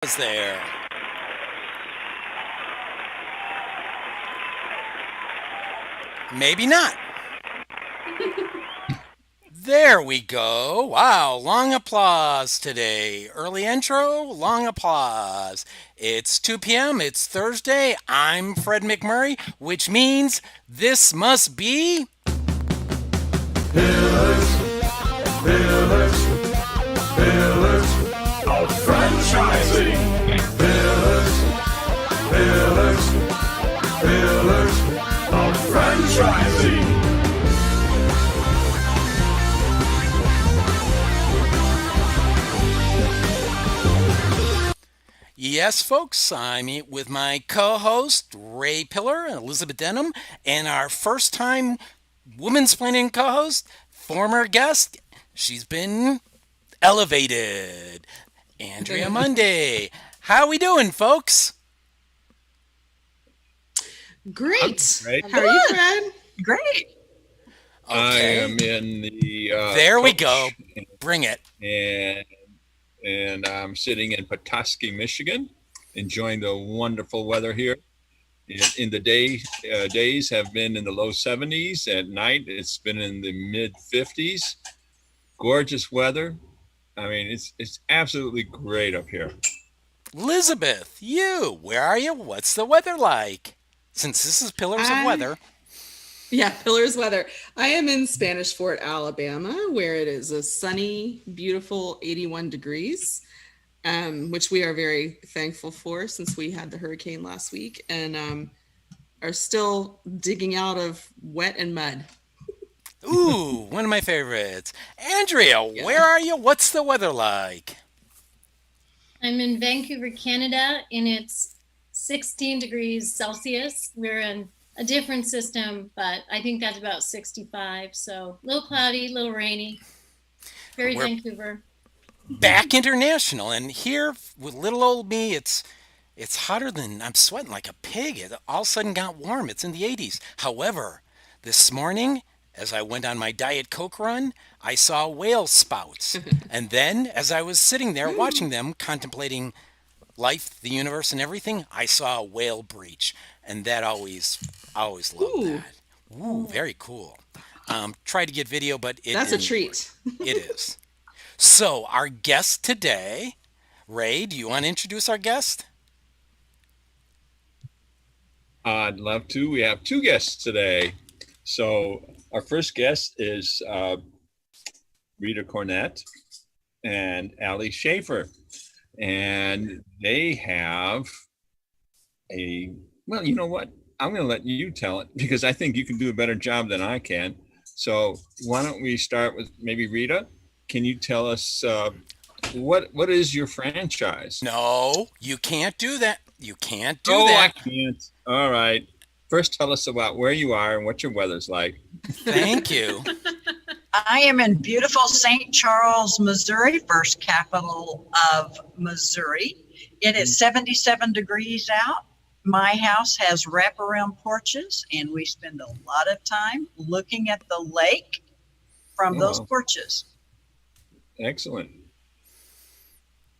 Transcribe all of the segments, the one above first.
Was there. Maybe not. There we go. Wow, long applause today. Early intro, long applause. It's 2 p.m., it's Thursday. I'm Fred McMurray, which means this must be. Pillars, pillars, pillars of franchising. Pillars, pillars, pillars of franchising. Yes, folks, I'm with my co-host, Ray Pillar and Elizabeth Denham, and our first-time womansplaining co-host, former guest. She's been elevated. Andrea Mundie. How we doing, folks? Great. Great. How are you, Fred? Great. I Okay. am in the There we coach, go. Bring it. and I'm sitting in Petoskey, Michigan, enjoying the wonderful weather here. In the days have been in the low 70s. At night, it's been in the mid 50s. Gorgeous weather. I mean, it's absolutely great up here. Elizabeth, where are you? What's the weather like? Since this is Pillars of Weather. Yeah, Pillars weather. I am in Spanish Fort, Alabama, where it is a sunny, beautiful 81 degrees, which we are very thankful for since we had the hurricane last week and are still digging out of wet and mud. Ooh, one of my favorites. Andrea, Yeah. where are you? What's the weather like? I'm in Vancouver, Canada, and it's 16 degrees Celsius. We're in a different system, but I think that's about 65. So a little cloudy, a little rainy. Very We're Vancouver. back international, and here with little old me, it's hotter than I'm sweating like a pig. It all of a sudden got warm. It's in the 80s. However, this morning, as I went on my Diet Coke run, I saw whale spouts. And then, as I was sitting there watching them, contemplating life, the universe, and everything, I saw a whale breach. And that I always loved Ooh. that. Ooh, very cool. Tried to get video, but That's a didn't treat. work. It is. So, our guest today, Ray, do you want to introduce our guest? I'd love to. We have two guests today. So our first guest is Rita Cornett and Ali Schaefer. And they have well, you know what? I'm going to let you tell it because I think you can do a better job than I can. So why don't we start with maybe Rita? Can you tell us what is your franchise? No, you can't do that. You can't do Oh, I that. can't. All right. First, tell us about where you are and what your weather's like. Thank you. I am in beautiful St. Charles, Missouri, first capital of Missouri. It is 77 degrees out. My house has wraparound porches, and we spend a lot of time looking at the lake from Oh, those wow. porches. Excellent.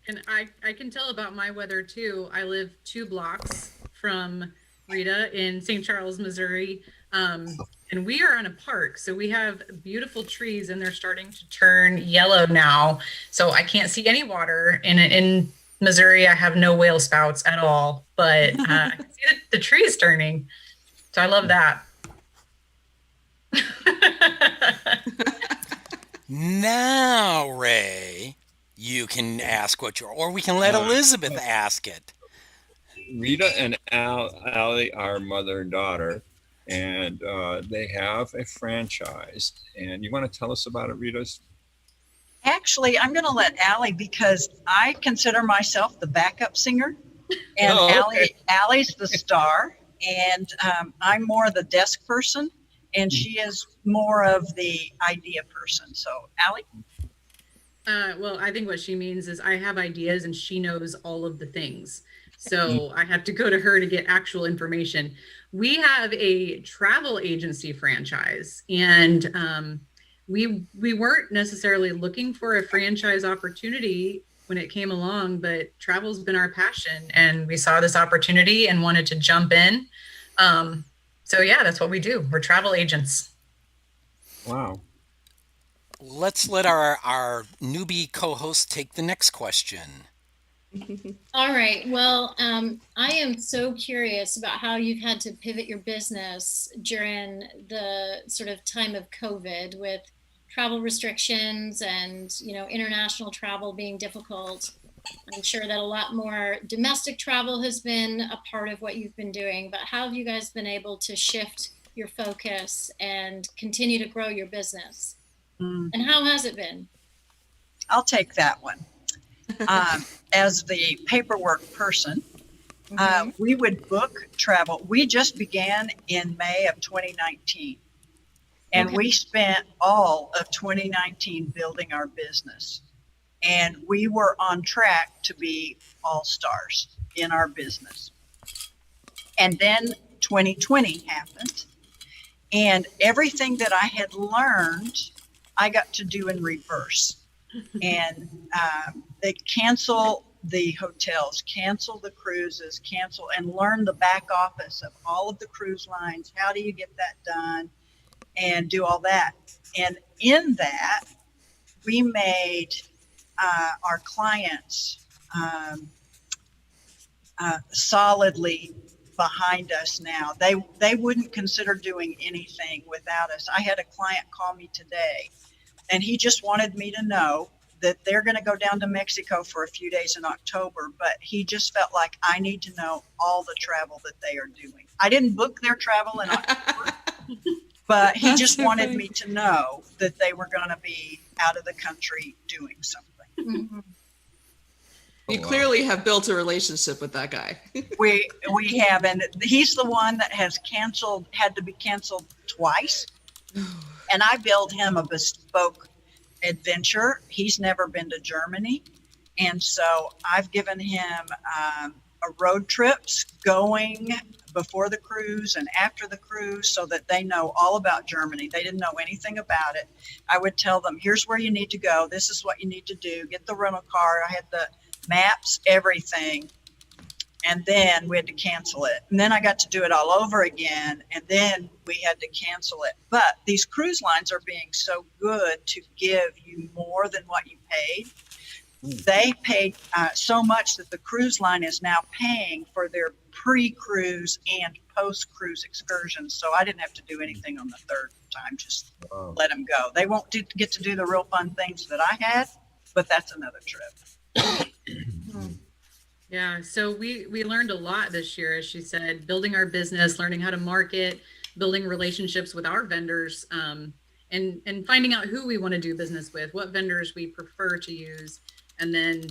And I can tell about my weather too. I live 2 blocks from Rita in St. Charles, Missouri. And we are in a park. So we have beautiful trees and they're starting to turn yellow now. So I can't see any water. And in Missouri, I have no whale spouts at all. But I can see the trees turning. So I love that. Now, Ray, you can ask what you're, or we can let Elizabeth ask it. Rita and Ali are mother and daughter, and they have a franchise. And you want to tell us about it, Rita? Actually, I'm going to let Allie because I consider myself the backup singer, and Oh, okay. Allie's the star, and I'm more the desk person, and she is more of the idea person. So, Allie? Well, I think what she means is I have ideas and she knows all of the things. So I have to go to her to get actual information. We have a travel agency franchise, and we weren't necessarily looking for a franchise opportunity when it came along, but travel's been our passion, and we saw this opportunity and wanted to jump in. So yeah, that's what we do. We're travel agents. Wow. Let's let our newbie co-host take the next question. All right. Well, I am so curious about how you've had to pivot your business during the sort of time of COVID with travel restrictions and, international travel being difficult. I'm sure that a lot more domestic travel has been a part of what you've been doing, but how have you guys been able to shift your focus and continue to grow your business? And how has it been? I'll take that one. As the paperwork person, we would book travel. We just began in May of 2019, and we spent all of 2019 building our business. And we were on track to be all stars in our business. And then 2020 happened, and everything that I had learned, I got to do in reverse. And they cancel the hotels, cancel the cruises, cancel and learn the back office of all of the cruise lines. How do you get that done and do all that? And in that, we made our clients solidly behind us now. They wouldn't consider doing anything without us. I had a client call me today, and he just wanted me to know that they're going to go down to Mexico for a few days in October, but he just felt like I need to know all the travel that they are doing. I didn't book their travel in October, but he just wanted me to know that they were going to be out of the country doing something. You clearly have built a relationship with that guy. We have, and he's the one that has had to be canceled twice. And I built him a bespoke adventure. He's never been to Germany. And so I've given him a road trips going before the cruise and after the cruise so that they know all about Germany. They didn't know anything about it. I would tell them, here's where you need to go. This is what you need to do. Get the rental car. I had the maps, everything. And then we had to cancel it. And then I got to do it all over again. And then we had to cancel it. But these cruise lines are being so good to give you more than what you paid. They paid so much that the cruise line is now paying for their pre-cruise and post-cruise excursions. So I didn't have to do anything on the third time. Just let them go. They won't get to do the real fun things that I had, but that's another trip. Yeah, so we learned a lot this year, as she said, building our business, learning how to market, building relationships with our vendors, and finding out who we want to do business with, what vendors we prefer to use. And then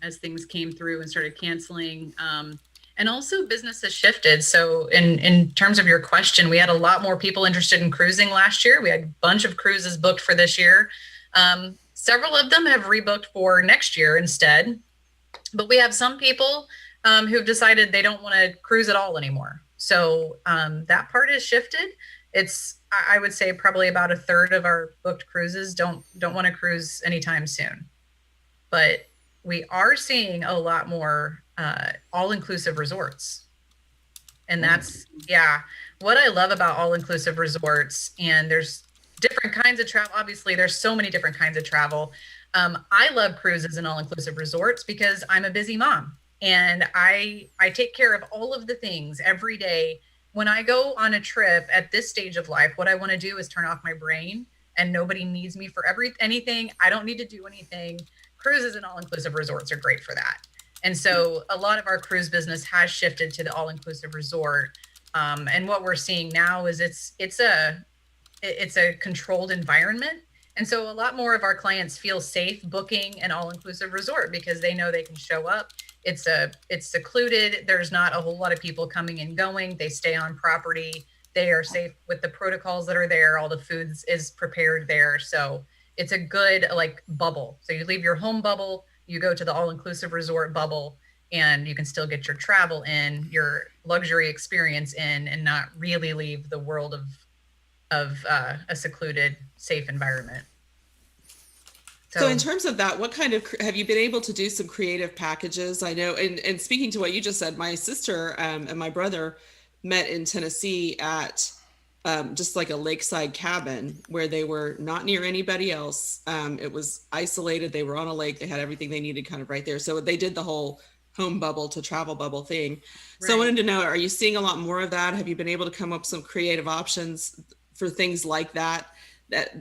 as things came through and started canceling, and also business has shifted. So in terms of your question, we had a lot more people interested in cruising last year. We had a bunch of cruises booked for this year. Several of them have rebooked for next year instead. But we have some people who've decided they don't want to cruise at all anymore. So that part has shifted. It's, I would say, probably about a third of our booked cruises don't want to cruise anytime soon. But we are seeing a lot more all-inclusive resorts. And that's, yeah, what I love about all-inclusive resorts. And there's different kinds of travel. Obviously, there's so many different kinds of travel. I love cruises and all-inclusive resorts because I'm a busy mom and I take care of all of the things every day. When I go on a trip at this stage of life, what I want to do is turn off my brain, and nobody needs me for anything. I don't need to do anything. Cruises and all-inclusive resorts are great for that. And so a lot of our cruise business has shifted to the all-inclusive resort. And what we're seeing now is it's a controlled environment. And so a lot more of our clients feel safe booking an all-inclusive resort because they know they can show up. It's secluded. There's not a whole lot of people coming and going. They stay on property. They are safe with the protocols that are there. All the foods is prepared there. So it's a good bubble. So you leave your home bubble, you go to the all-inclusive resort bubble, and you can still get your travel in, your luxury experience in, and not really leave the world of a secluded, safe environment. So in terms of that, what kind of, have you been able to do some creative packages? I know, and speaking to what you just said, my sister and my brother met in Tennessee at just like a lakeside cabin where they were not near anybody else. It was isolated. They were on a lake. They had everything they needed kind of right there. So they did the whole home bubble to travel bubble thing. So I wanted to know, are you seeing a lot more of that? Have you been able to come up with some creative options for things like that?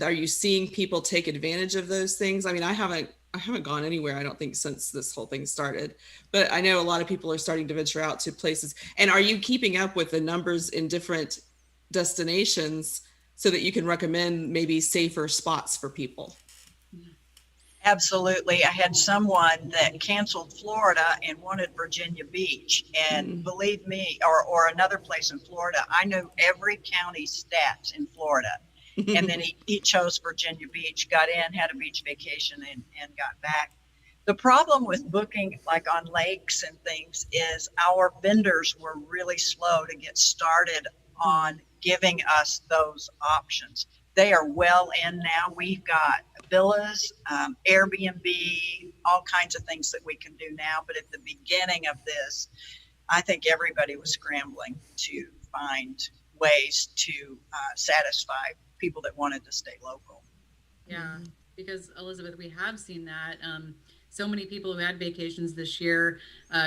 Are you seeing people take advantage of those things? I mean, I haven't gone anywhere, I don't think, since this whole thing started, but I know a lot of people are starting to venture out to places. And are you keeping up with the numbers in different destinations so that you can recommend maybe safer spots for people? Absolutely. I had someone that canceled Florida and wanted Virginia Beach. And believe me, or another place in Florida, I knew every county stats in Florida. And then he chose Virginia Beach, got in, had a beach vacation, and got back. The problem with booking like on lakes and things is our vendors were really slow to get started on giving us those options. They are well in now. We've got villas, Airbnb, all kinds of things that we can do now. But at the beginning of this, I think everybody was scrambling to find ways to satisfy people that wanted to stay local. Yeah, because Elizabeth, we have seen that. So many people who had vacations this year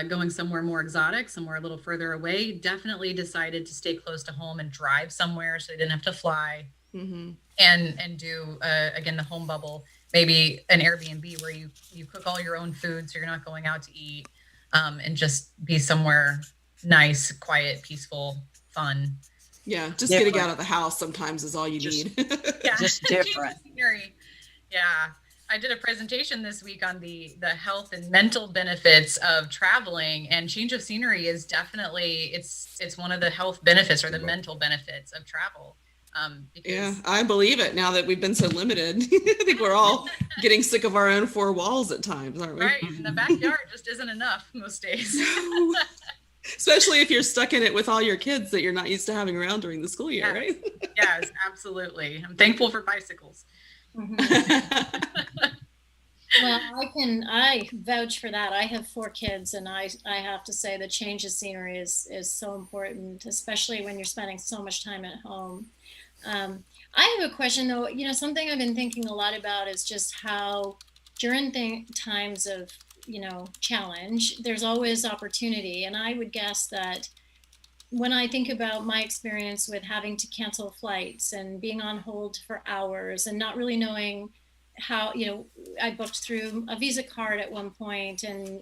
going somewhere more exotic, somewhere a little further away, definitely decided to stay close to home and drive somewhere so they didn't have to fly. And do again the home bubble, maybe an Airbnb where you cook all your own food, so you're not going out to eat, and just be somewhere nice, quiet, peaceful, fun. Yeah, just getting out of the house sometimes is all you need. Yeah, just different. Yeah, I did a presentation this week on the health and mental benefits of traveling, and change of scenery is definitely it's one of the health benefits or the mental benefits of travel. Yeah, I believe it now that we've been so limited. I think we're all getting sick of our own four walls at times, aren't we? Right, and the backyard just isn't enough most days. Especially if you're stuck in it with all your kids that you're not used to having around during the school year, right? Yes, absolutely. I'm thankful for bicycles. Well, I vouch for that. I have 4 kids, and I have to say the change of scenery is so important, especially when you're spending so much time at home. I have a question though. Something I've been thinking a lot about is just how during times of, challenge, there's always opportunity. And I would guess that when I think about my experience with having to cancel flights and being on hold for hours and not really knowing how, I booked through a Visa card at one point, and,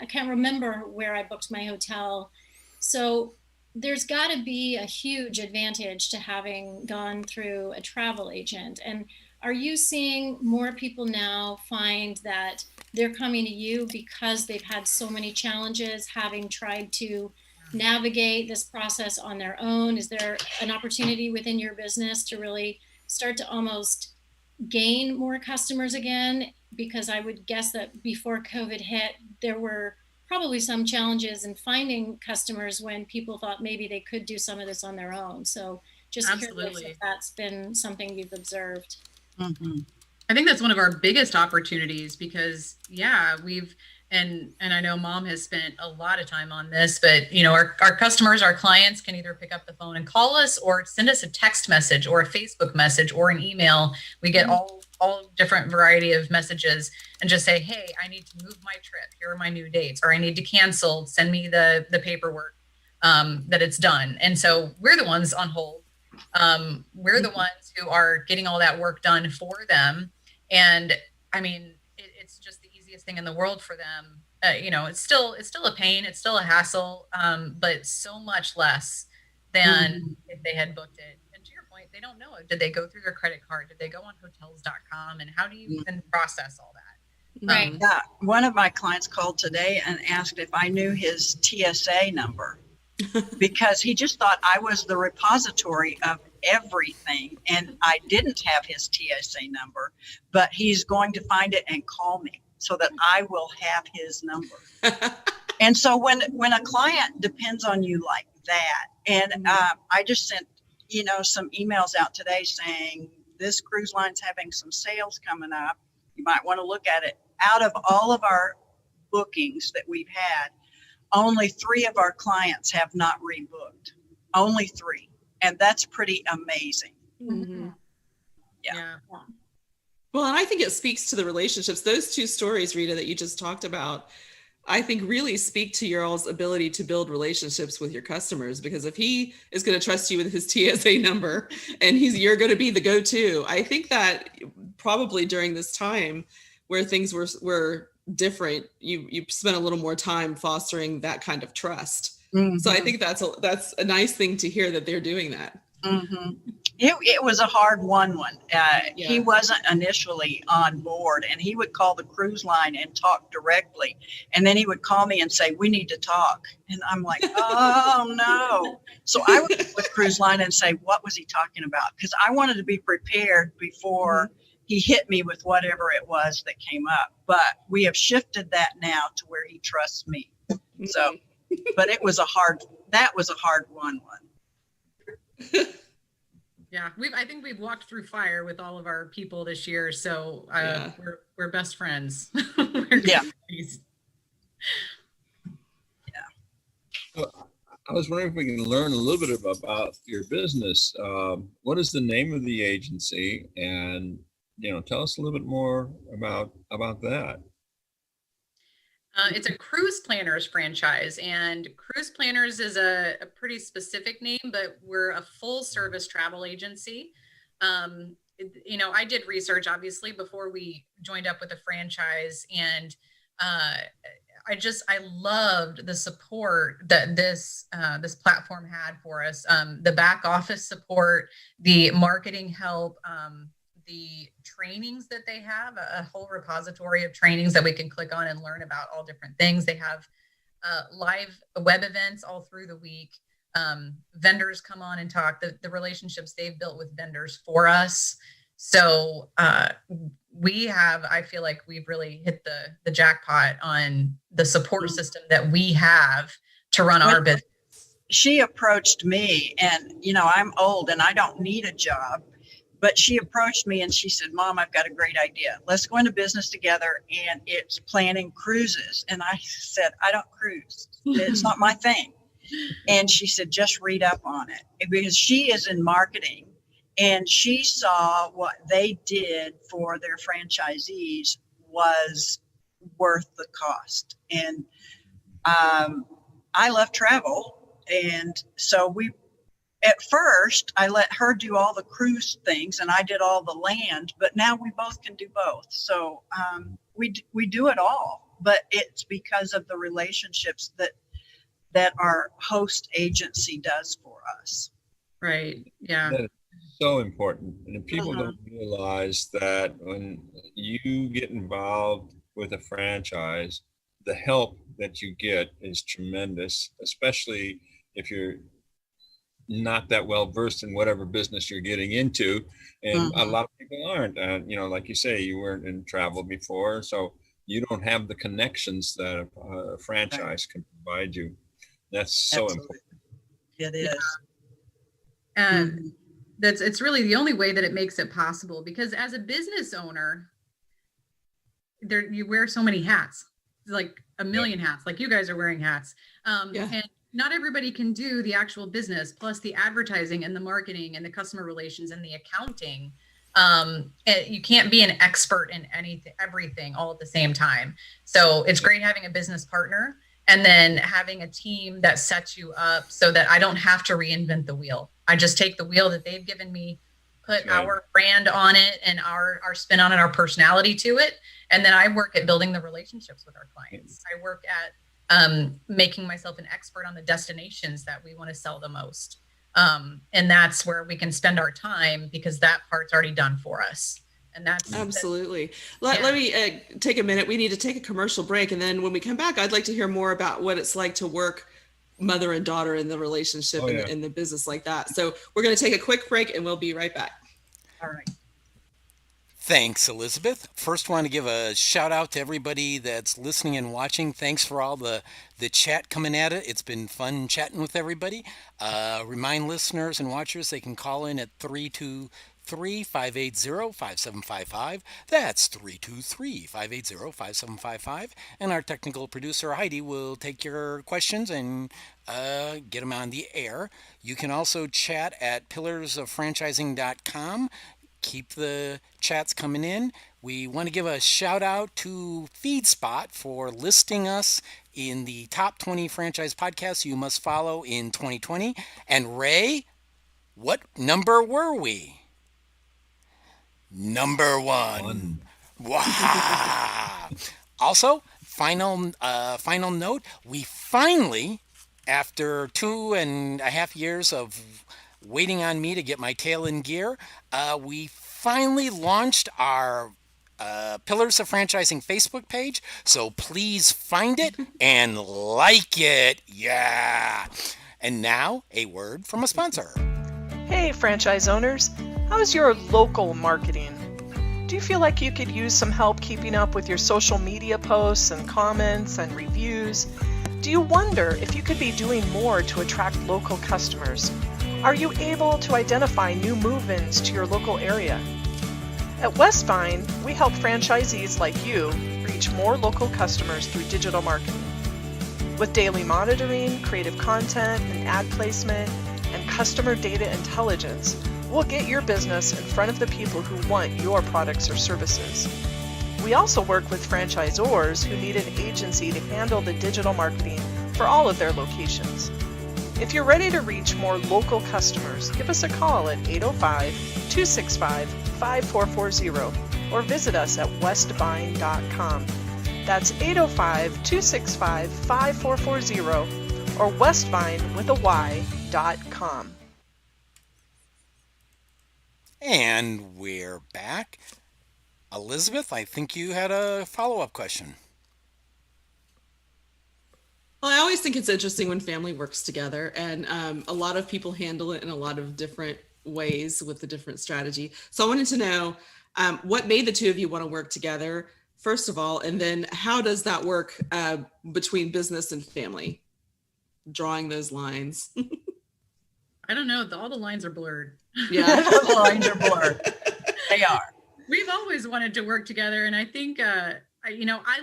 I can't remember where I booked my hotel. So there's got to be a huge advantage to having gone through a travel agent. And are you seeing more people now find that they're coming to you because they've had so many challenges, having tried to navigate this process on their own? Is there an opportunity within your business to really start to almost gain more customers again? Because I would guess that before COVID hit, there were probably some challenges in finding customers when people thought maybe they could do some of this on their own. So just curious if that's been something you've observed. I think that's one of our biggest opportunities because we've and I know Mom has spent a lot of time on this, but our customers, our clients can either pick up the phone and call us or send us a text message or a Facebook message or an email. We get all different variety of messages and just say, hey, I need to move my trip. Here are my new dates, or I need to cancel. Send me the paperwork that it's done. And so we're the ones on hold. We're the ones who are getting all that work done for them. And I mean, it's just the easiest thing in the world for them. It's still a pain. It's still a hassle, but so much less than if they had booked it. And to your point, they don't know it. Did they go through their credit card? Did they go on hotels.com? And how do you even process all that? Right. One of my clients called today and asked if I knew his TSA number because he just thought I was the repository of everything, and I didn't have his TSA number, but he's going to find it and call me so that I will have his number. And so when a client depends on you like that, and I just sent some emails out today saying this cruise line's having some sales coming up, you might want to look at it. Out of all of our bookings that we've had, only 3 of our clients have not rebooked. Only 3. And that's pretty amazing. Mhm. Yeah. Well, and I think it speaks to the relationships. Those 2 stories, Rita, that you just talked about, I think really speak to your all's ability to build relationships with your customers, because if he is going to trust you with his TSA number and you're going to be the go-to, I think that probably during this time where things were different, you spent a little more time fostering that kind of trust. So I think that's a nice thing to hear that they're doing that. It was a hard one. He wasn't initially on board, and he would call the cruise line and talk directly. And then he would call me and say, we need to talk. And I'm like, oh no. So I would call the cruise line and say, what was he talking about? Because I wanted to be prepared before he hit me with whatever it was that came up. But we have shifted that now to where he trusts me. So, but it was a hard one. Yeah, I think we've walked through fire with all of our people this year, so we're best friends. Yeah. I was wondering if we can learn a little bit about your business. What is the name of the agency? And, tell us a little bit more about that. It's a Cruise Planners franchise, and Cruise Planners is a pretty specific name, but we're a full service travel agency. I did research obviously before we joined up with the franchise, and I loved the support that this platform had for us. The back office support, the marketing help, the trainings that they have, a whole repository of trainings that we can click on and learn about all different things. They have live web events all through the week. Vendors come on and talk, the relationships they've built with vendors for us. So I feel like we've really hit the jackpot on the support system that we have to run our business. She approached me, and, I'm old and I don't need a job. But she approached me and she said, Mom, I've got a great idea. Let's go into business together, and it's planning cruises. And I said, I don't cruise. It's not my thing. And she said, just read up on it, because she is in marketing, and she saw what they did for their franchisees was worth the cost. And I love travel. And so at first, I let her do all the cruise things and I did all the land, but now we both can do both. So we do it all, but it's because of the relationships that our host agency does for us. Right. Yeah. That is so important. And if people don't realize that when you get involved with a franchise, the help that you get is tremendous, especially if you're not that well versed in whatever business you're getting into. And a lot of people aren't. Like you say, you weren't in travel before, so you don't have the connections that a franchise can provide you. That's so important. It is. And it's really the only way that it makes it possible, because as a business owner, you wear so many hats, like a million hats, like you guys are wearing hats. And not everybody can do the actual business, plus the advertising and the marketing and the customer relations and the accounting. You can't be an expert in everything all at the same time. So it's great having a business partner, and then having a team that sets you up so that I don't have to reinvent the wheel. I just take the wheel that they've given me, put our brand on it and our spin on it, our personality to it. And then I work at building the relationships with our clients. I work at making myself an expert on the destinations that we want to sell the most. And that's where we can spend our time, because that part's already done for us. And that's absolutely. Let me take a minute. We need to take a commercial break. And then when we come back, I'd like to hear more about what it's like to work mother and daughter in the relationship in the business like that. So we're going to take a quick break and we'll be right back. All right. Thanks, Elizabeth. First, want to give a shout out to everybody that's listening and watching. Thanks for all the chat coming at it. It's been fun chatting with everybody. Remind listeners and watchers they can call in at 324 323-580-5755. That's 323-580-5755. And our technical producer, Heidi, will take your questions and get them on the air. You can also chat at pillarsoffranchising.com. Keep the chats coming in. We want to give a shout out to FeedSpot for listing us in the top 20 franchise podcasts you must follow in 2020. And Ray, what number were we? Number one. Wow. Also, final note, we finally, after 2.5 years of waiting on me to get my tail in gear, we finally launched our Pillars of Franchising Facebook page. So please find it and like it. Yeah. And now a word from a sponsor. Hey, franchise owners. How's your local marketing? Do you feel like you could use some help keeping up with your social media posts and comments and reviews? Do you wonder if you could be doing more to attract local customers? Are you able to identify new move-ins to your local area? At Westvyne, we help franchisees like you reach more local customers through digital marketing. With daily monitoring, creative content, and ad placement, and customer data intelligence, we'll get your business in front of the people who want your products or services. We also work with franchisors who need an agency to handle the digital marketing for all of their locations. If you're ready to reach more local customers, give us a call at 805-265-5440 or visit us at westvyne.com. That's 805-265-5440 or Westvyne with a Y.com. And we're back. Elizabeth, I think you had a follow-up question. Well, I always think it's interesting when family works together, and a lot of people handle it in a lot of different ways with the different strategy. So I wanted to know what made the two of you want to work together, first of all, and then how does that work between business and family? Drawing those lines. I don't know. All the lines are blurred. Yeah. The lines are blurred. They are. We've always wanted to work together. And I think, I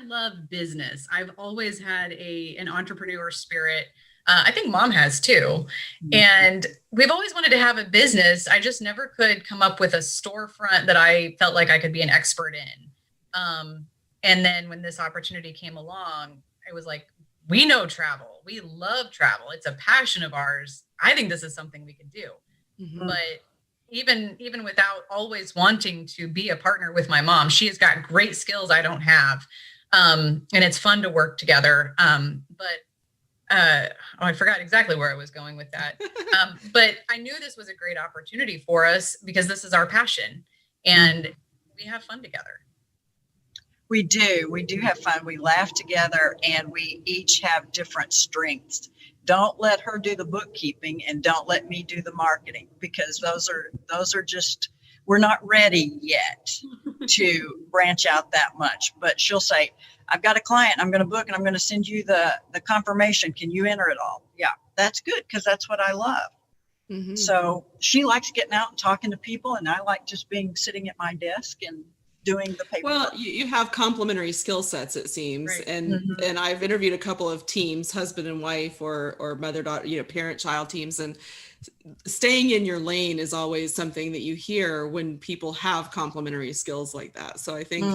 love business. I've always had an entrepreneur spirit. I think Mom has too. And we've always wanted to have a business. I just never could come up with a storefront that I felt like I could be an expert in. And then when this opportunity came along, I was like, we know travel. We love travel. It's a passion of ours. I think this is something we can do. Mm-hmm. But even without always wanting to be a partner with my mom, she has got great skills I don't have. And it's fun to work together. I forgot exactly where I was going with that. But I knew this was a great opportunity for us because this is our passion and we have fun together. We do have fun. We laugh together and we each have different strengths. Don't let her do the bookkeeping and don't let me do the marketing because those are just, we're not ready yet to branch out that much. But she'll say, I've got a client, I'm going to book and I'm going to send you the confirmation. Can you enter it all? Yeah, that's good because that's what I love. Mm-hmm. So she likes getting out and talking to people and I like just sitting at my desk and doing the paperwork. Well, you have complementary skill sets, it seems. Right. And I've interviewed a couple of teams, husband and wife or mother-daughter, parent-child teams. And staying in your lane is always something that you hear when people have complementary skills like that. So I think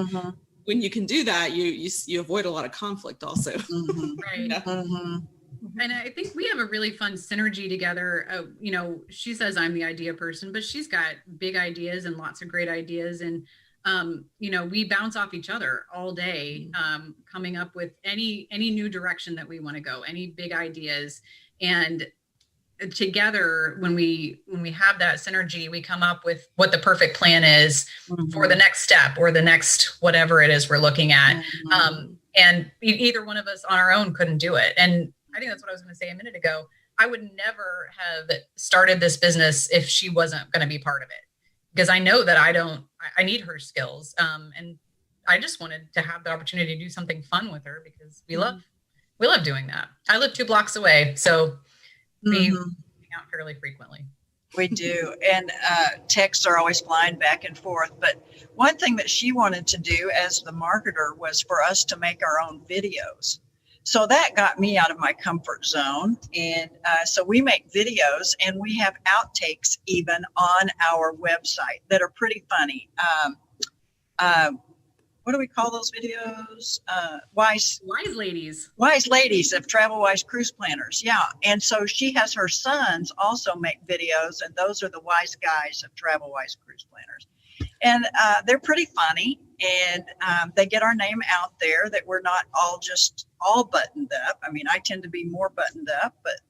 when you can do that, you avoid a lot of conflict also. Mm-hmm. Right. Yeah. Mm-hmm. And I think we have a really fun synergy together. She says I'm the idea person, but she's got big ideas and lots of great ideas. And we bounce off each other all day, coming up with any new direction that we want to go, any big ideas. And together, when we have that synergy, we come up with what the perfect plan is for the next step or the next whatever it is we're looking at. And either one of us on our own couldn't do it. And I think that's what I was going to say a minute ago. I would never have started this business if she wasn't going to be part of it. Because I know that I need her skills. And I just wanted to have the opportunity to do something fun with her because we love doing that. I live 2 blocks away, so we hang out fairly frequently. We do. And texts are always flying back and forth. But one thing that she wanted to do as the marketer was for us to make our own videos. So that got me out of my comfort zone. And so we make videos, and we have outtakes even on our website that are pretty funny. What do we call those videos? Wise ladies of TravelWise cruise planners. Yeah. And so she has her sons also make videos, and those are the wise guys of TravelWise cruise planners. And they're pretty funny, and they get our name out there, that we're not all buttoned up. I mean, I tend to be more buttoned up, but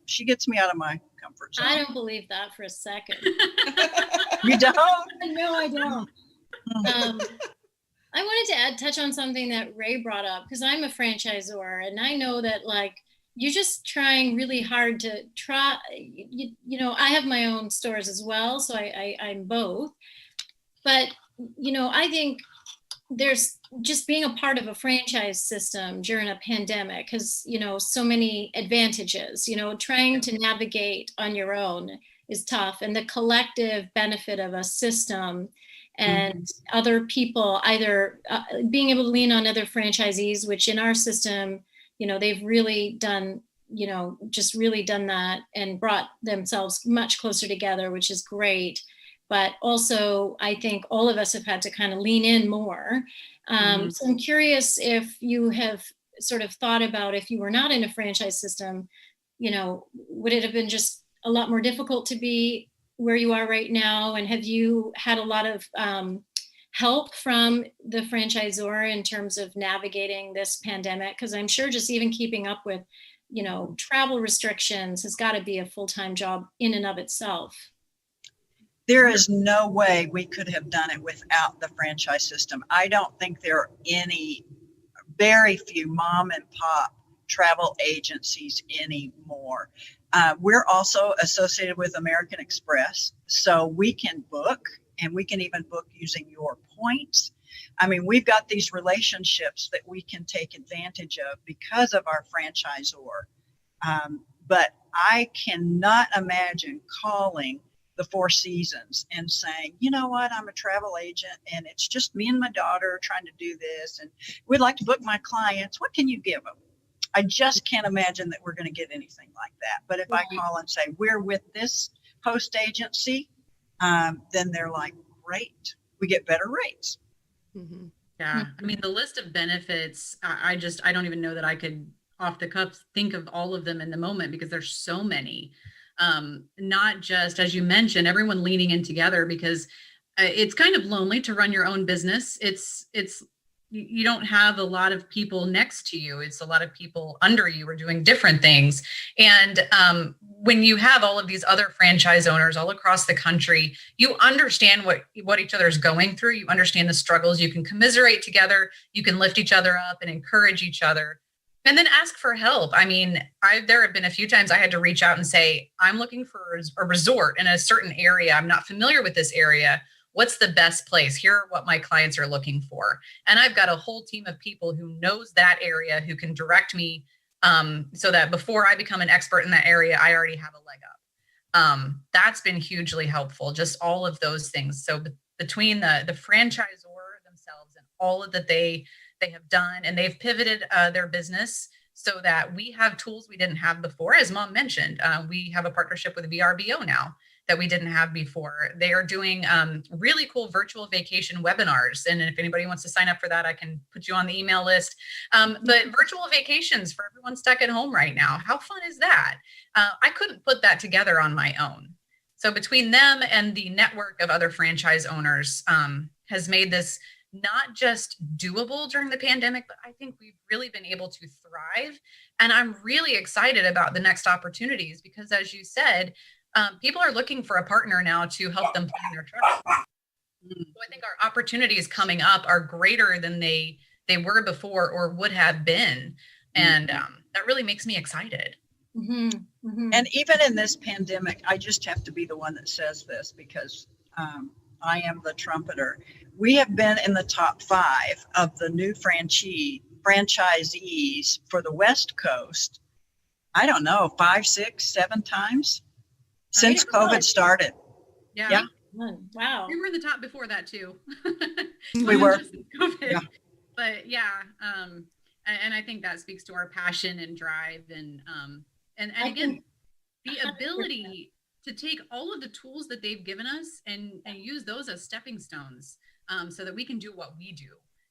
she gets me out of my comfort zone. I don't believe that for a second. You don't? No, I don't. I wanted to touch on something that Ray brought up, because I'm a franchisor, and I know that like you're just trying really hard to try. You know, I have my own stores as well, so I'm both. But you know, I think there's just being a part of a franchise system during a pandemic has, you know, so many advantages. You know, trying to navigate on your own is tough, and the collective benefit of a system and other people either being able to lean on other franchisees, which in our system, you know, they've really done, you know, just really done that and brought themselves much closer together, which is great. But also, I think all of us have had to kind of lean in more. So I'm curious if you have sort of thought about, if you were not in a franchise system, you know, would it have been just a lot more difficult to be where you are right now? And have you had a lot of help from the franchisor in terms of navigating this pandemic? Because I'm sure just even keeping up with, you know, travel restrictions has got to be a full-time job in and of itself. There is no way we could have done it without the franchise system. I don't think there are very few mom and pop travel agencies anymore. We're also associated with American Express, so we can book, and we can even book using your points. I mean, we've got these relationships that we can take advantage of because of our franchisor. But I cannot imagine calling the Four Seasons and saying, you know what, I'm a travel agent, and it's just me and my daughter trying to do this, and we'd like to book my clients. What can you give them? I just can't imagine that we're going to get anything like that. But if I call and say, we're with this host agency, then they're like, great, we get better rates. Yeah. I mean, the list of benefits, I don't even know that I could off the cuff think of all of them in the moment, because there's so many. Not just, as you mentioned, everyone leaning in together, because it's kind of lonely to run your own business. You don't have a lot of people next to you. It's a lot of people under you are doing different things. And when you have all of these other franchise owners all across the country, you understand what each other is going through. You understand the struggles. You can commiserate together. You can lift each other up and encourage each other. And then ask for help. I mean, there have been a few times I had to reach out and say, I'm looking for a resort in a certain area. I'm not familiar with this area. What's the best place? Here are what my clients are looking for. And I've got a whole team of people who knows that area, who can direct me so that before I become an expert in that area, I already have a leg up. That's been hugely helpful, just all of those things. So between the franchisor themselves and all of that they have done, and they've pivoted their business so that we have tools we didn't have before. As Mom mentioned, we have a partnership with VRBO now that we didn't have before. They are doing really cool virtual vacation webinars. And if anybody wants to sign up for that, I can put you on the email list. But virtual vacations for everyone stuck at home right now. How fun is that? I couldn't put that together on my own. So between them and the network of other franchise owners has made this not just doable during the pandemic, but I think we've really been able to thrive. And I'm really excited about the next opportunities, because as you said, people are looking for a partner now to help them plan their trip. So I think our opportunities coming up are greater than they were before or would have been. And that really makes me excited. And even in this pandemic, I just have to be the one that says this, because I am the trumpeter. We have been in the top 5 of the new franchisees for the West Coast. I don't know, 5, 6, 7 times. Since COVID started. Yeah. Yeah. Wow. We were in the top before that too. We were. COVID. Yeah. But yeah, and I think that speaks to our passion and drive and again, the ability to take all of the tools that they've given us and use those as stepping stones, so that we can do what we do.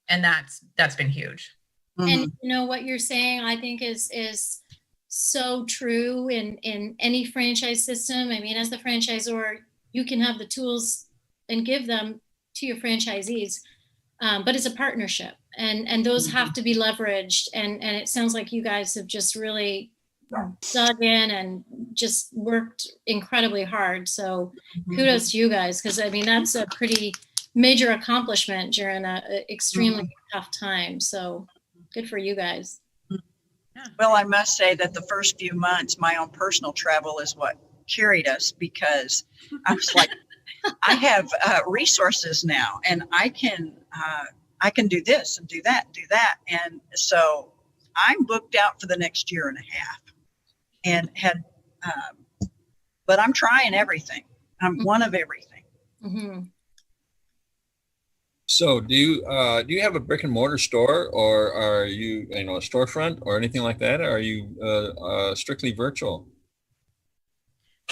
And that's been huge. And you know what you're saying, I think is so true in any franchise system. I mean, as the franchisor, you can have the tools and give them to your franchisees, but it's a partnership, and those have to be leveraged. And it sounds like you guys have just really dug in and just worked incredibly hard. So kudos to you guys, because I mean, that's a pretty major accomplishment during a extremely tough time. So good for you guys. Well, I must say that the first few months, my own personal travel is what carried us, because I was like, I have resources now, and I can do this and do that, and so I'm booked out for the next year and a half, and had, but I'm trying everything. I'm one of everything. Mm-hmm. So do you have a brick and mortar store, or are you a storefront or anything like that? Or are you strictly virtual?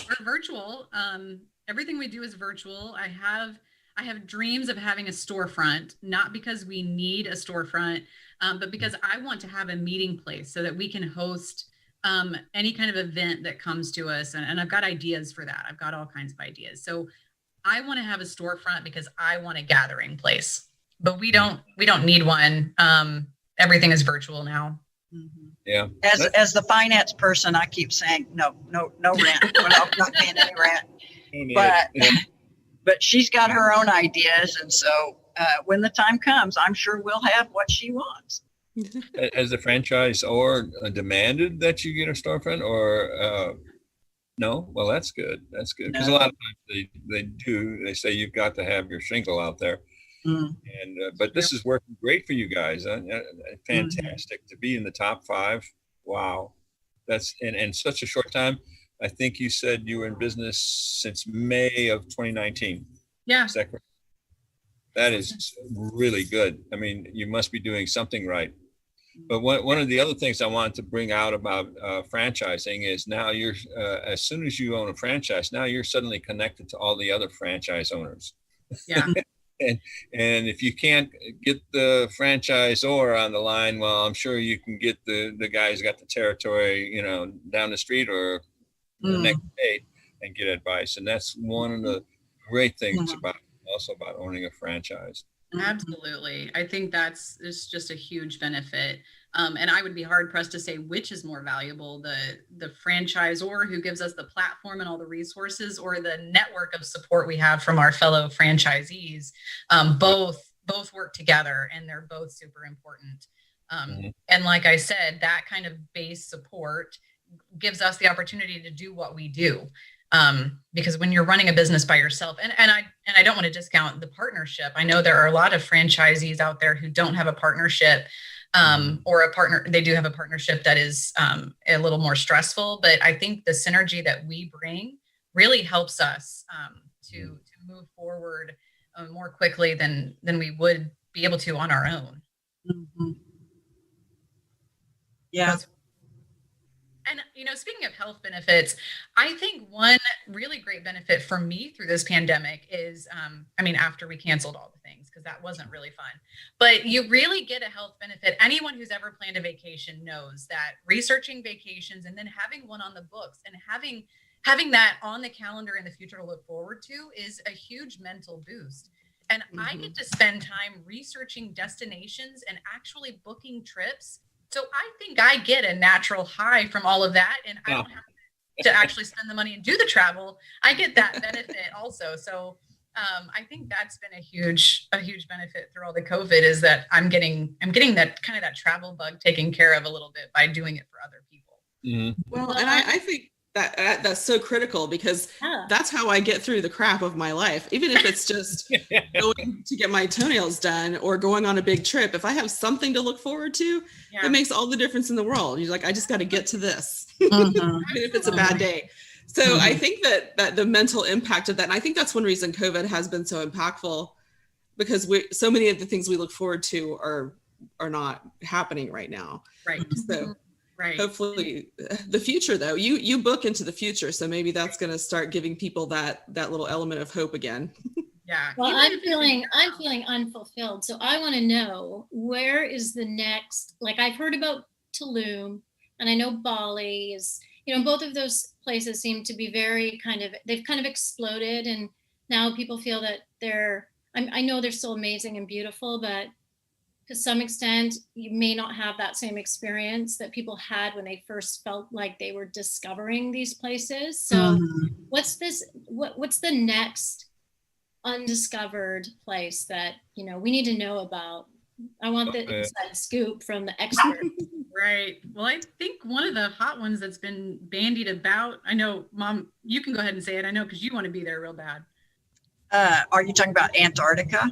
We're virtual. Everything we do is virtual. I have dreams of having a storefront, not because we need a storefront, but because I want to have a meeting place so that we can host any kind of event that comes to us. And I've got ideas for that. I've got all kinds of ideas. So I want to have a storefront because I want a gathering place, but we don't need one. Everything is virtual now. Yeah. As the finance person, I keep saying, no rent. We're not paying any rent. But she's got her own ideas. And so when the time comes, I'm sure we'll have what she wants. Has the franchisor demanded that you get a storefront, or no? Well, that's good. That's good. Because a lot of times they say you've got to have your shingle out there. And but this is working great for you guys. Fantastic to be in the top 5. Wow, that's in such a short time. I think you said you were in business since May of 2019. Yeah. Is that correct? That is really good. I mean, you must be doing something right. But one of the other things I wanted to bring out about franchising is now you're, as soon as you own a franchise, now you're suddenly connected to all the other franchise owners. Yeah. And if you can't get the franchisor on the line, well, I'm sure you can get the guy who's got the territory, down the street or the next day and get advice. And that's one of the great things about owning a franchise. Absolutely. I think it's just a huge benefit. And I would be hard pressed to say which is more valuable, the franchisor who gives us the platform and all the resources, or the network of support we have from our fellow franchisees. Both work together, and they're both super important. And like I said, that kind of base support gives us the opportunity to do what we do. Because when you're running a business by yourself, and I don't want to discount the partnership. I know there are a lot of franchisees out there who don't have a partnership, or they do have a partnership that is a little more stressful. But I think the synergy that we bring really helps us to move forward more quickly than we would be able to on our own. Yeah. And, speaking of health benefits, I think one really great benefit for me through this pandemic is, after we canceled all the things, because that wasn't really fun, but you really get a health benefit. Anyone who's ever planned a vacation knows that researching vacations and then having one on the books and having that on the calendar in the future to look forward to is a huge mental boost. And I get to spend time researching destinations and actually booking trips. So I think I get a natural high from all of that, and I don't have to actually spend the money and do the travel. I get that benefit also. So I think that's been a huge benefit through all the COVID, is that I'm getting that kind of that travel bug taken care of a little bit by doing it for other people. Well, and I think that's so critical, because that's how I get through the crap of my life. Even if it's just going to get my toenails done or going on a big trip, if I have something to look forward to, it makes all the difference in the world. You're like, I just got to get to this, even if it's a bad day. So I think that the mental impact of that, and I think that's one reason COVID has been so impactful, because so many of the things we look forward to are not happening right now. Right. So Right. hopefully the future, though, you book into the future. So maybe that's going to start giving people that little element of hope again. Yeah. Well, I'm feeling unfulfilled. So I want to know, where is the next, like I've heard about Tulum and I know Bali is, both of those places seem to be very they've kind of exploded. And now people feel that I know they're still amazing and beautiful, but to some extent, you may not have that same experience that people had when they first felt like they were discovering these plays. So what's the next undiscovered place that, we need to know about? I want the inside scoop from the expert. Right. Well, I think one of the hot ones that's been bandied about, I know, Mom, you can go ahead and say it. I know, because you want to be there real bad. Are you talking about Antarctica?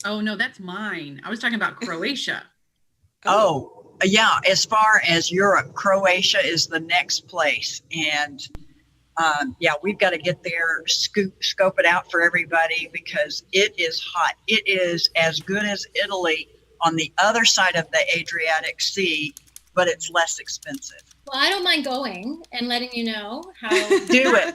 Oh, no, that's mine. I was talking about Croatia. Oh, yeah. As far as Europe, Croatia is the next place. And we've got to get there, scope it out for everybody, because it is hot. It is as good as Italy on the other side of the Adriatic Sea, but it's less expensive. Well, I don't mind going and letting you know how. Do it.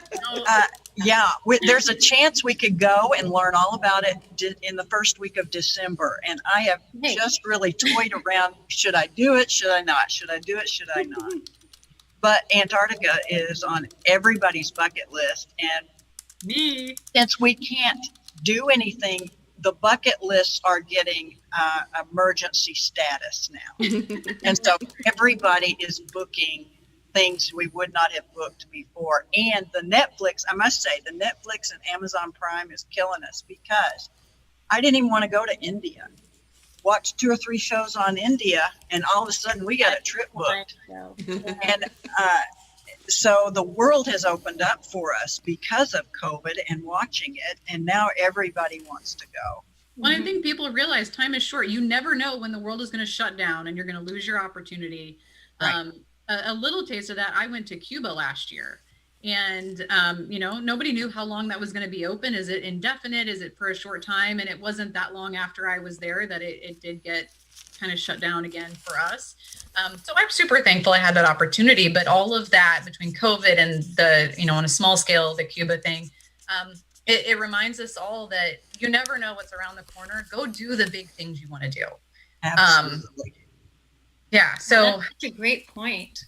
There's a chance we could go and learn all about it in the first week of December. And I have just really toyed around. Should I do it? Should I not? Should I do it? Should I not? But Antarctica is on everybody's bucket list. And since we can't do anything, the bucket lists are getting emergency status now. And so everybody is booking things we would not have booked before. And the Netflix, I must say, the Netflix and Amazon Prime is killing us, because I didn't even want to go to India. Watch 2 or 3 shows on India, and all of a sudden we got a trip booked. And so the world has opened up for us because of COVID and watching it, and now everybody wants to go. Well, I think people realize time is short. You never know when the world is going to shut down and you're going to lose your opportunity. Right. A little taste of that, I went to Cuba last year, and nobody knew how long that was going to be open. Is it indefinite? Is it for a short time? And it wasn't that long after I was there that it did get kind of shut down again for us. So I'm super thankful I had that opportunity, but all of that between COVID and the, on a small scale, the Cuba thing, it reminds us all that you never know what's around the corner. Go do the big things you want to do. Absolutely. Yeah. So that's such a great point.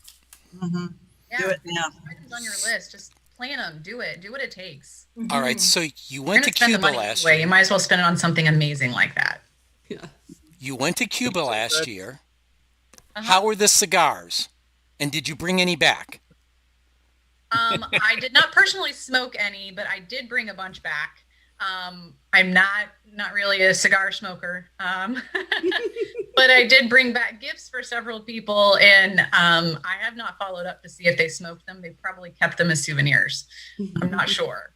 Mm-hmm. Yeah, do it now. Items on your list, just plan them, do it, do what it takes. All right, so you went to Cuba last year. You might as well spend it on something amazing like that. Yeah. You went to Cuba last year. How were the cigars? And did you bring any back? I did not personally smoke any, but I did bring a bunch back. I'm not really a cigar smoker, but I did bring back gifts for several people, and I have not followed up to see if they smoked them. They probably kept them as souvenirs. I'm not sure.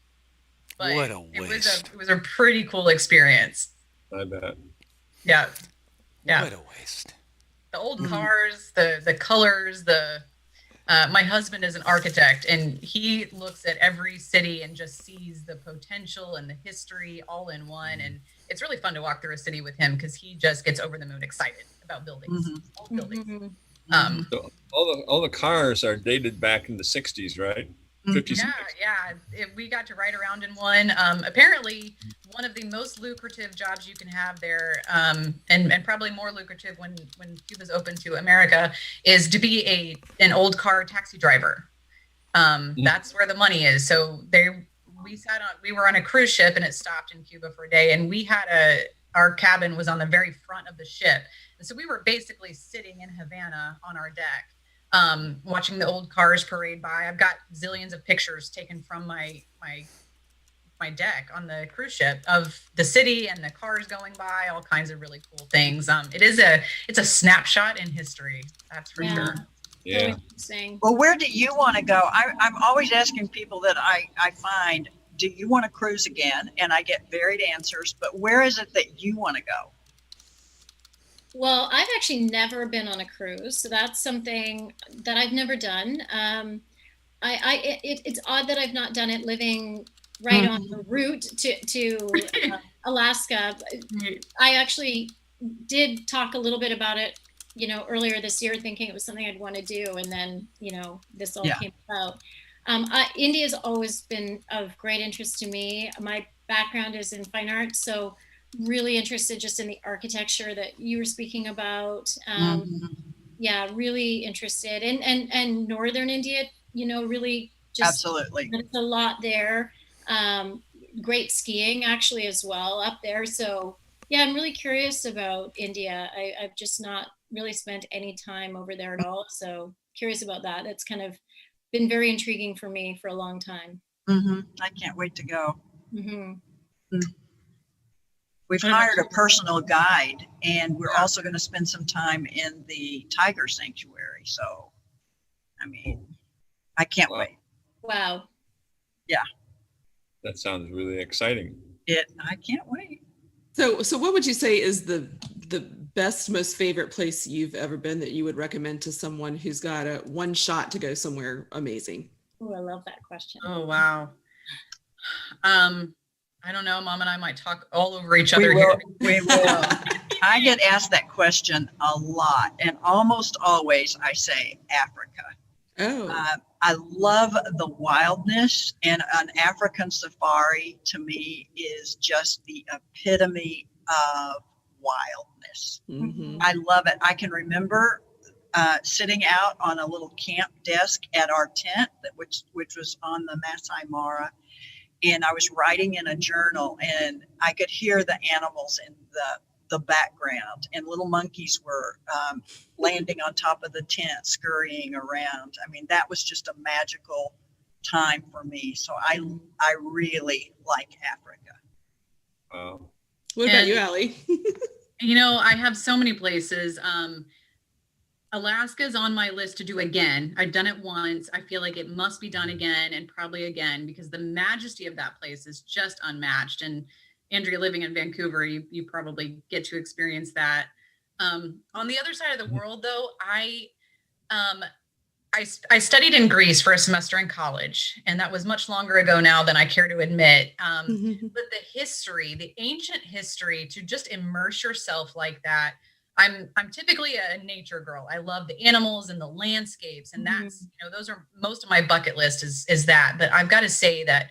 But what a waste. It was a pretty cool experience. I bet. Yeah. What a waste. The old cars, the colors, my husband is an architect, and he looks at every city and just sees the potential and the history all in one. And it's really fun to walk through a city with him, because he just gets over the moon excited about buildings. Old buildings. So all the cars are dated back in the 60s, right? 50s. Yeah. We got to ride around in one. Apparently, one of the most lucrative jobs you can have there, and probably more lucrative when Cuba's open to America, is to be an old car taxi driver. That's where the money is. So we were on a cruise ship, and it stopped in Cuba for a day, and we had our cabin was on the very front of the ship, and so we were basically sitting in Havana on our deck, watching the old cars parade by. I've got zillions of pictures taken from my deck on the cruise ship of the city and the cars going by, all kinds of really cool things. It's a snapshot in history, that's for sure. Yeah. Well, where do you want to go? I'm always asking people that I find, do you want to cruise again? And I get varied answers, but where is it that you want to go? Well, I've actually never been on a cruise, so that's something that I've never done. It's odd that I've not done it living right on the route to Alaska. I actually did talk a little bit about it, earlier this year, thinking it was something I'd want to do, and then this all came about. India's always been of great interest to me. My background is in fine arts, so really interested just in the architecture that you were speaking about. Yeah, really interested. And northern India, really just Absolutely. there's a lot there. Great skiing actually as well up there. So yeah, I'm really curious about India. I've just not really spent any time over there at all. So curious about that. That's kind of been very intriguing for me for a long time. I can't wait to go. We've What hired about a personal guide, and we're also going to spend some time in the tiger sanctuary. So, I mean, I can't Wow. wait. Wow. That sounds really exciting. I can't wait. So what would you say is the best, most favorite place you've ever been that you would recommend to someone who's got a one shot to go somewhere amazing? Oh, I love that question. Oh, wow. I don't know. Mom and I might talk all over each other here. We will. I get asked that question a lot, and almost always I say Africa. Oh, I love the wildness, and an African safari to me is just the epitome of wildness. I love it. I can remember sitting out on a little camp desk at our tent, which was on the Masai Mara, and I was writing in a journal, and I could hear the animals in the background, and little monkeys were landing on top of the tent, scurrying around. I mean, that was just a magical time for me. So I really like Africa. Wow. what about And- you, Ali? I have so many places. Alaska's on my list to do again. I've done it once. I feel like it must be done again, and probably again, because the majesty of that place is just unmatched. And Andrea, living in Vancouver, you probably get to experience that. On the other side of the world, though, I studied in Greece for a semester in college, and that was much longer ago now than I care to admit. But the history, the ancient history, to just immerse yourself like that. I'm typically a nature girl. I love the animals and the landscapes, and that's those are most of my bucket list is that. But I've got to say that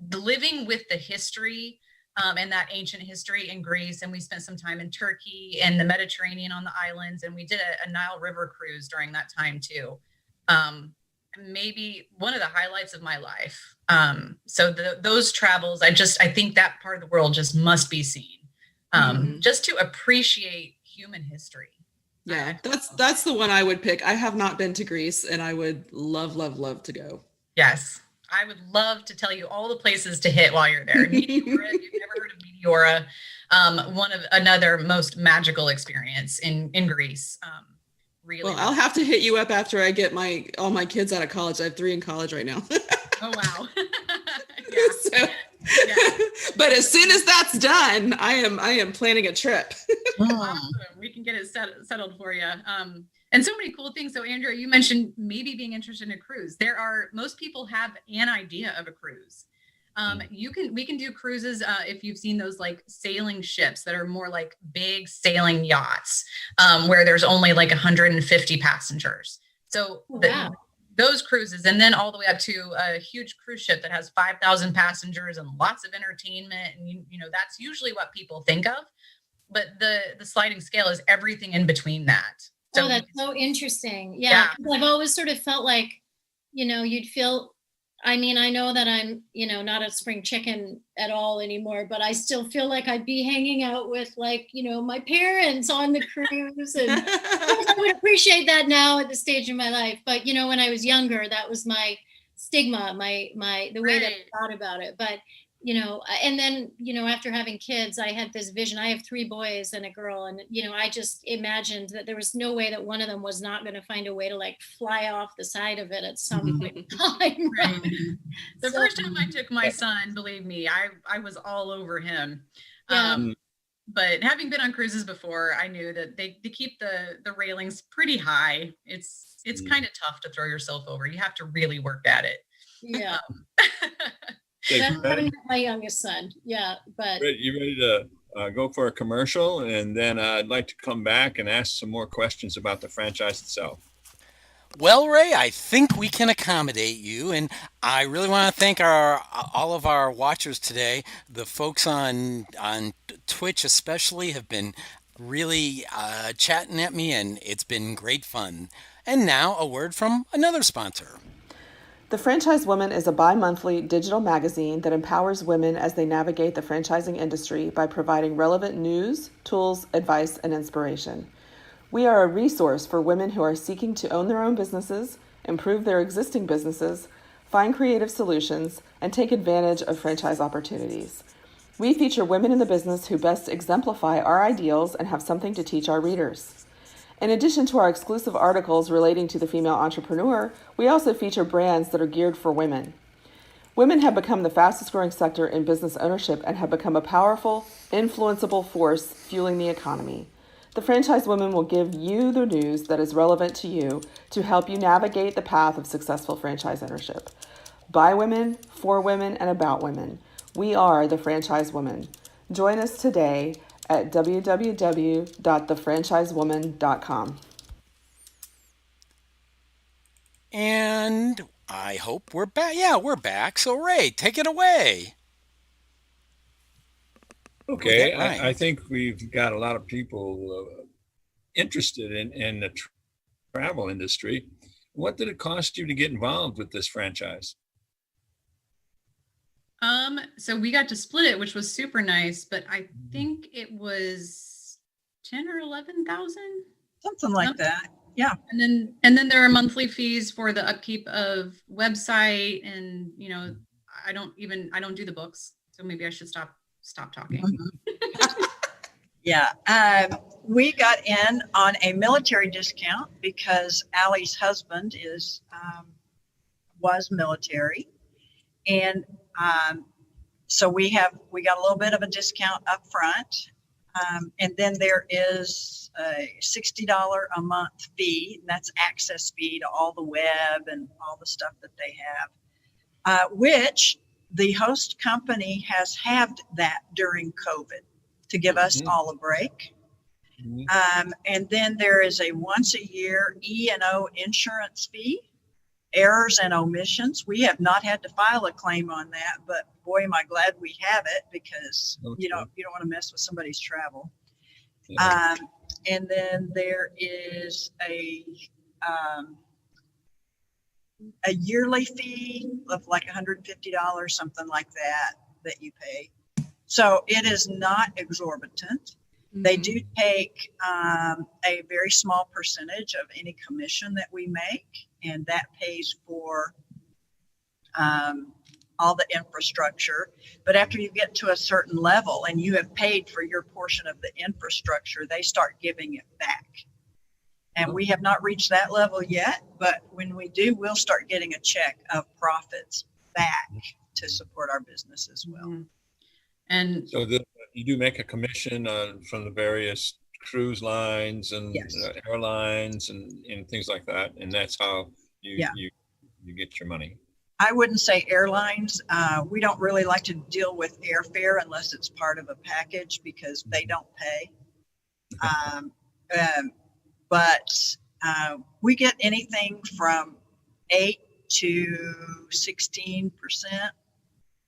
the living with the history and that ancient history in Greece, and we spent some time in Turkey and the Mediterranean on the islands, and we did a Nile River cruise during that time too. Maybe one of the highlights of my life. So those travels, I think that part of the world just must be seen, just to appreciate human history. Yeah, that's the one I would pick. I have not been to Greece, and I would love to go. Yes. I would love to tell you all the places to hit while you're there. Meteora, if you've never heard of Meteora, one of another most magical experience in Greece. Really. Well, I'll have to hit you up after I get all my kids out of college. I have 3 in college right now. Oh, wow. So, but as soon as that's done, I am planning a trip. Awesome. We can get it settled for you. And so many cool things. So Andrea, you mentioned maybe being interested in a cruise. Most people have an idea of a cruise. We can do cruises if you've seen those like sailing ships that are more like big sailing yachts, where there's only like 150 passengers. So those cruises, and then all the way up to a huge cruise ship that has 5,000 passengers and lots of entertainment. And that's usually what people think of. But the sliding scale is everything in between that. So that's so interesting. Yeah. I've always sort of felt like, you'd feel, I mean, I know that I'm, not a spring chicken at all anymore, but I still feel like I'd be hanging out with like, my parents on the cruise. And I would appreciate that now at the stage of my life. But, when I was younger, that was my stigma, the way that I thought about it. But, and then, after having kids, I had this vision. I have 3 boys and a girl. And, I just imagined that there was no way that one of them was not going to find a way to like fly off the side of it at some point in time. Right. First time I took my son, believe me, I was all over him. Yeah. But having been on cruises before, I knew that they keep the railings pretty high. It's kind of tough to throw yourself over. You have to really work at it. Yeah. Okay, That's Fred, my youngest son. Yeah, but Fred, you ready to go for a commercial? And then I'd like to come back and ask some more questions about the franchise itself. Well, Ray, I think we can accommodate you, and I really want to thank all of our watchers today. The folks on Twitch especially have been really chatting at me, and it's been great fun. And now a word from another sponsor. The Franchise Woman is a bi-monthly digital magazine that empowers women as they navigate the franchising industry by providing relevant news, tools, advice, and inspiration. We are a resource for women who are seeking to own their own businesses, improve their existing businesses, find creative solutions, and take advantage of franchise opportunities. We feature women in the business who best exemplify our ideals and have something to teach our readers. In addition to our exclusive articles relating to the female entrepreneur, we also feature brands that are geared for women. Women have become the fastest growing sector in business ownership and have become a powerful, influenceable force fueling the economy. The Franchise Woman will give you the news that is relevant to you to help you navigate the path of successful franchise ownership. By women, for women, and about women. We are the Franchise Woman. Join us today at www.thefranchisewoman.com. And I hope we're back. Yeah, we're back. So, Ray, take it away. Okay, Right. I think we've got a lot of people interested in the travel industry. What did it cost you to get involved with this franchise? So we got to split it, which was super nice, but I think it was 10 or 11,000. Something like that. Yeah. And then there are monthly fees for the upkeep of website, and I don't do the books, so maybe I should stop talking. Yeah. We got in on a military discount because Ali's husband was military. And so we got a little bit of a discount up front. And then there is a $60 a month fee, and that's access fee to all the web and all the stuff that they have, which the host company has halved that during COVID to give us all a break. And then there is a once a year E&O insurance fee, errors and omissions. We have not had to file a claim on that, but boy, am I glad we have it, because you don't want to mess with somebody's travel. Yeah. And then there is a yearly fee of like $150, something like that you pay. So it is not exorbitant. They do take a very small percentage of any commission that we make, and that pays for all the infrastructure. But after you get to a certain level and you have paid for your portion of the infrastructure, they start giving it back. And we have not reached that level yet, but when we do, we'll start getting a check of profits back to support our business as well. And So you do make a commission from the various cruise lines and Yes. airlines and things like that, and that's how you get your money. I wouldn't say airlines. We don't really like to deal with airfare unless it's part of a package, because they don't pay. But we get anything from 8 to 16%,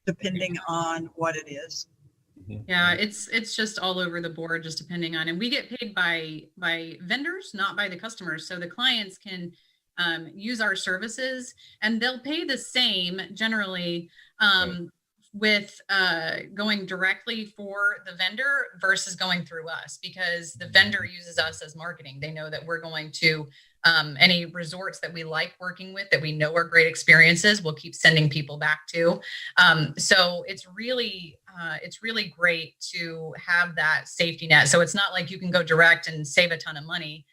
depending on what it is. yeah, it's just all over the board, just depending on, and we get paid by vendors, not by the customers. So the clients can use our services, and they'll pay the same generally with going directly for the vendor versus going through us, because the vendor uses us as marketing. They know that we're going to any resorts that we like working with, that we know are great experiences, we'll keep sending people back to. So it's really great to have that safety net. So it's not like you can go direct and save a ton of money.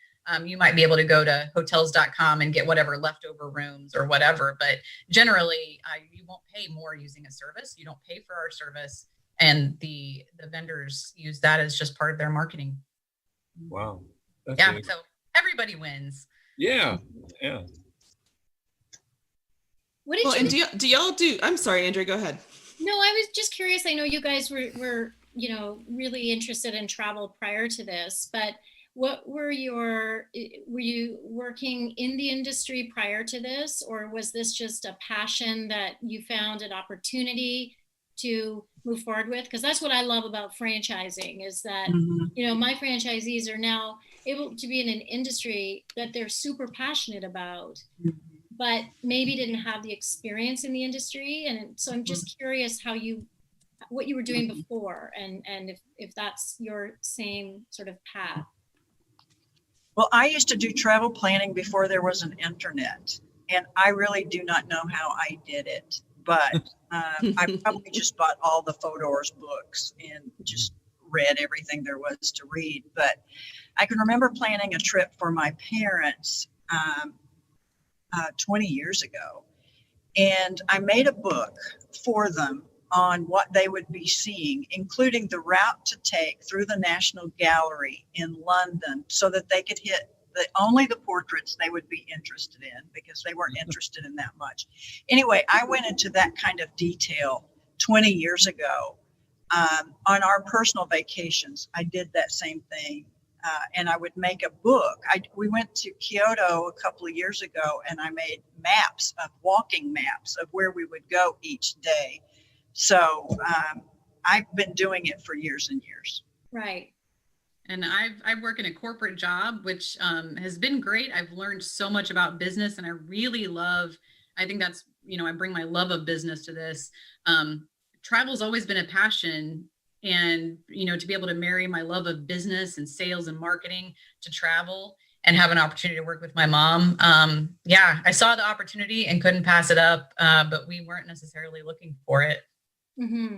You might be able to go to hotels.com and get whatever leftover rooms or whatever, but generally you won't pay more using a service. You don't pay for our service. and the vendors use that as just part of their marketing. Wow. That's Yeah, so everybody wins. yeah. What did Well, you and do y'all do? I'm sorry, Andrea. Go ahead. No, I was just curious. I know you guys were really interested in travel prior to this, but what were you working in the industry prior to this, or was this just a passion that you found an opportunity to move forward with? Because that's what I love about franchising, is that, my franchisees are now able to be in an industry that they're super passionate about, but maybe didn't have the experience in the industry. And so I'm just curious what you were doing before, and if that's your same sort of path. Well, I used to do travel planning before there was an internet, and I really do not know how I did it, but I probably just bought all the Fodor's books and just read everything there was to read. But I can remember planning a trip for my parents 20 years ago, and I made a book for them on what they would be seeing, including the route to take through the National Gallery in London, so that they could hit only the portraits they would be interested in, because they weren't interested in that much. Anyway, I went into that kind of detail 20 years ago on our personal vacations. I did that same thing. And I would make a book. We went to Kyoto a couple of years ago, and I made walking maps of where we would go each day. So I've been doing it for years and years. Right. And I work in a corporate job, which has been great. I've learned so much about business, and I really I think that's, I bring my love of business to this. Travel's always been a passion. And, to be able to marry my love of business and sales and marketing to travel and have an opportunity to work with my mom. I saw the opportunity and couldn't pass it up, but we weren't necessarily looking for it. Mm-hmm.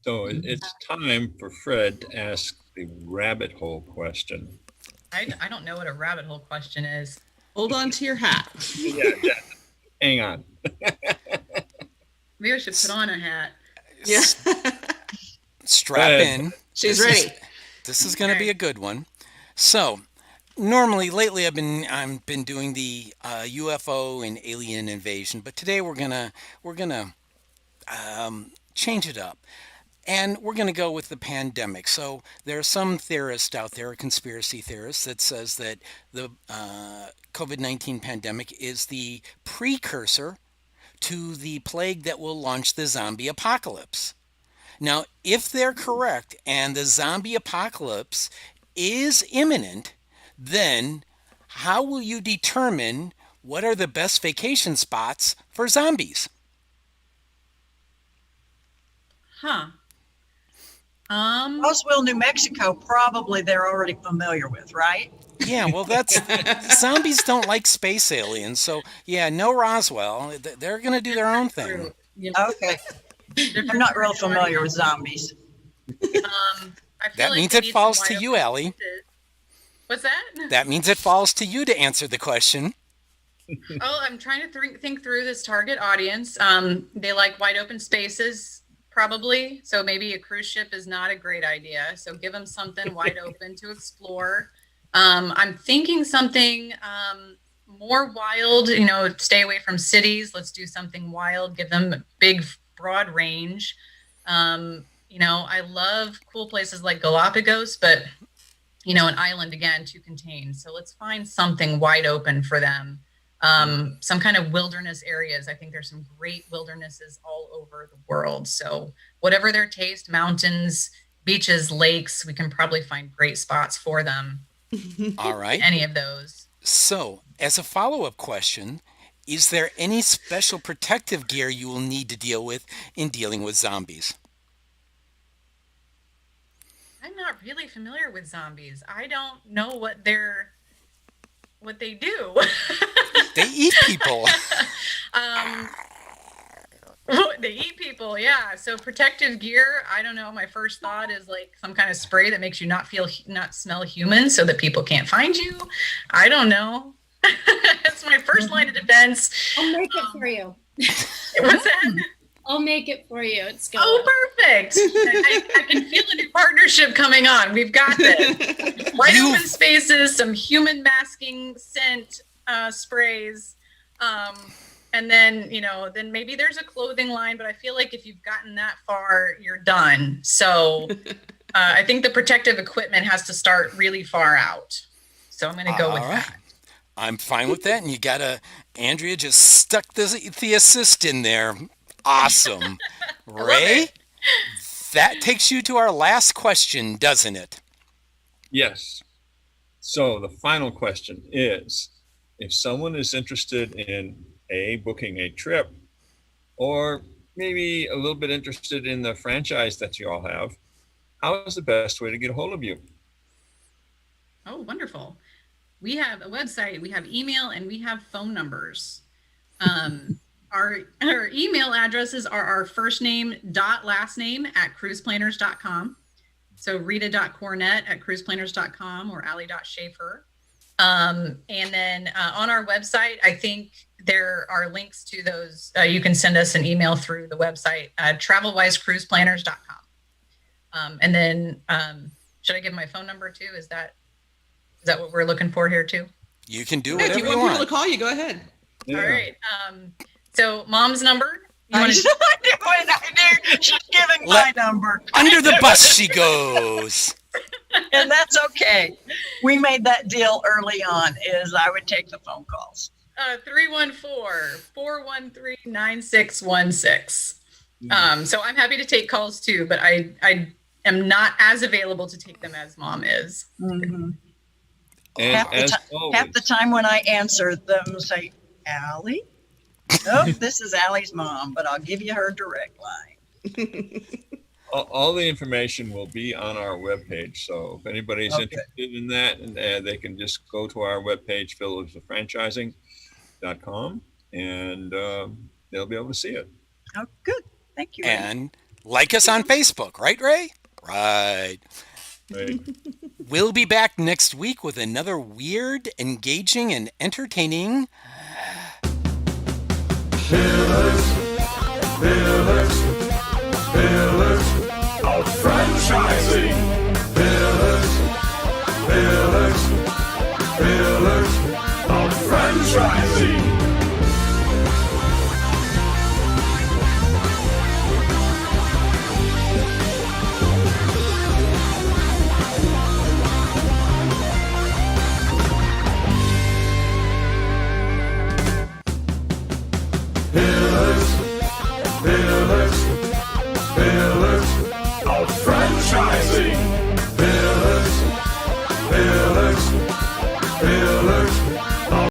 So it's time for Fred to ask the rabbit hole question. I don't know what a rabbit hole question is. Hold on to your hat. Yeah, hang on. Maybe I should put on a hat. Yeah. Strap in. She's ready. This is going to be a good one. So, normally, lately, I've been doing the UFO and alien invasion, but today we're gonna change it up, and we're gonna go with the pandemic. So there are some theorists out there, conspiracy theorists, that says that the COVID-19 pandemic is the precursor to the plague that will launch the zombie apocalypse. Now, if they're correct and the zombie apocalypse is imminent, then how will you determine what are the best vacation spots for zombies? Roswell, New Mexico, probably they're already familiar with, right? Yeah, well, zombies don't like space aliens. So, yeah, no Roswell. They're going to do their own thing. Okay. I'm not real familiar with zombies. That means it falls to you, Ali. What's that? That means it falls to you to answer the question. I'm trying to think through this target audience. They like wide open spaces, probably. So maybe a cruise ship is not a great idea. So give them something wide open to explore. I'm thinking something more wild, stay away from cities. Let's do something wild. Give them a big, broad range. I love cool places like Galapagos, but an island again to contain. So let's find something wide open for them. Some kind of wilderness areas. I think there's some great wildernesses all over the world. So whatever their taste, mountains, beaches, lakes, we can probably find great spots for them. All right. Any of those. So, as a follow-up question, is there any special protective gear you will need to deal with in dealing with zombies? I'm not really familiar with zombies. I don't know what they do. They eat people. They eat people, yeah. So protective gear, I don't know. My first thought is like some kind of spray that makes you not smell human so that people can't find you. I don't know. That's my first line of defense. I'll make it for you. What's that? I'll make it for you. It's going. Oh, perfect. I can feel a new partnership coming on. We've got this. Wide open spaces, some human masking scent sprays. And then, then maybe there's a clothing line, but I feel like if you've gotten that far, you're done. So I think the protective equipment has to start really far out. So I'm going to go with that. I'm fine with that. And you got Andrea just stuck the assist in there. Awesome. Ray, that takes you to our last question, doesn't it? Yes. So the final question is, if someone is interested in booking a trip, or maybe a little bit interested in the franchise that you all have, how is the best way to get a hold of you? Oh, wonderful. We have a website, we have email, and we have phone numbers. Our email addresses are our first name dot last name at cruiseplanners.com. So rita.cornett@cruiseplanners.com or ali.schaefer. And then on our website, I think there are links to those. You can send us an email through the website, TravelWiseCruisePlanners.com. And then should I give my phone number too? Is that what we're looking for here too? You can do If whatever you you want want. people to call you, go ahead. Yeah. All right. So mom's number. She's giving my number. Under the bus she goes. And that's okay. We made that deal early on, is I would take the phone calls. 314-413-9616. So I'm happy to take calls too, but I am not as available to take them as mom is. Mm-hmm. And half the time when I answer them, say, Allie? Oh, this is Allie's mom, but I'll give you her direct line. all the information will be on our webpage. So if anybody's interested in that, and they can just go to our webpage, villageoffranchising.com, and they'll be able to see it. Oh, good. Thank you, Ray. And like us on Facebook, right, Ray? Right. Right. We'll be back next week with another weird, engaging, and entertaining Pillars of franchising. Pillars